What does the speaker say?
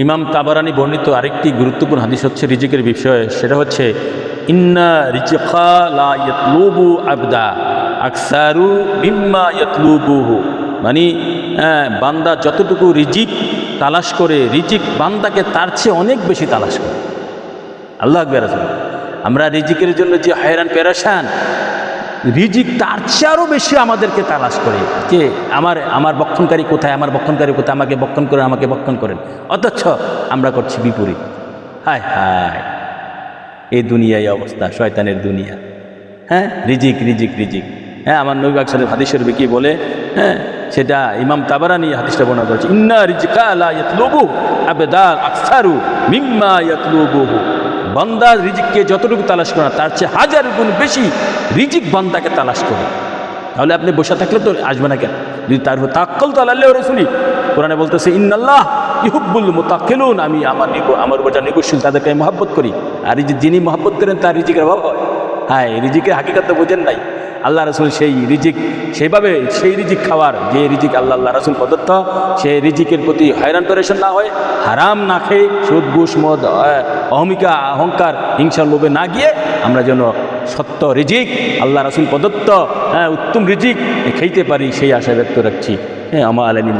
ইমাম তাবারানি বর্ণিত আরেকটি গুরুত্বপূর্ণ হাদিস হচ্ছে রিজিকের বিষয়ে, সেটা হচ্ছে ইন্না রিজকা লা ইয়াতলুবু আবদা আকসারু মিম্মা ইয়াতলুবুহু, মানে বান্দা যতটুকু রিজিক তালাশ করে, রিজিক বান্দাকে তার চেয়ে অনেক বেশি তালাশ করে। আল্লাহু আকবার। আমরা রিজিকের জন্য যে হয়রান পেরেশান, রিজিক তার চেয়ে আরও বেশি আমাদেরকে তালাশ করে যে আমার বক্ষণকারী কোথায়, আমার বক্ষণকারী কোথায়, আমাকে বক্ষণ করেন, আমাকে বক্ষণ করেন। অথচ আমরা করছি বিপরীত। হায় হায়, এই দুনিয়ায় অবস্থা, শয়তানের দুনিয়া। হ্যাঁ, রিজিক রিজিক রিজিক। হ্যাঁ, আমার নবী পাক সাল্লাল্লাহু আলাইহি ওয়াসাল্লাম হাদিস শরীফে কি বলে, হ্যাঁ, সেটা ইমাম তাবারানি হাদিসটা বর্ণনা করেছে, ইন্না রিজকা লা ইয়াতলুবু আবদাল আকসারু মিম্মা ইয়াতলুবুহু। বান্দা রিজিককে যতটুকু তালাশ করে না, তার চেয়ে হাজার গুণ বেশি রিজিক বান্দাকে তালাশ করে। তাহলে আপনি বসে থাকলে তো আসবে না কেন? যদি তার উপর তাওয়াক্কুল তো আল্লাহ রাসূলি, কোরআনে বলতেছে ইন্নাল্লাহ ইউহিব্বুল মুতাওয়াক্কিলুন, আমি আমার উপর যারা নির্ভরশীল তাদেরকে আমি মহব্বত করি। আর যিনি মহব্বত করেন তার রিজিকের অভাব হয়? হ্যাঁ, রিজিকের হাকিকত তো বোঝেন নাই। আল্লাহ রাসূল সেই রিজিক, সেইভাবে সেই রিজিক খাওয়ার, যে রিজিক আল্লাহ রাসূল প্রদত্ত, সেই রিজিকের প্রতি হয়রান পেরেশান না হয়, হারাম না খেয়ে, সুদ ঘুষ মদ অহমিকা অহংকার হিংসার লোভে না গিয়ে আমরা যেন সত্য রিজিক আল্লাহ রাসূল প্রদত্ত উত্তম রিজিক খেতে পারি, সেই আশা ব্যক্ত রাখছি। হ্যাঁ, আমা আলাইনা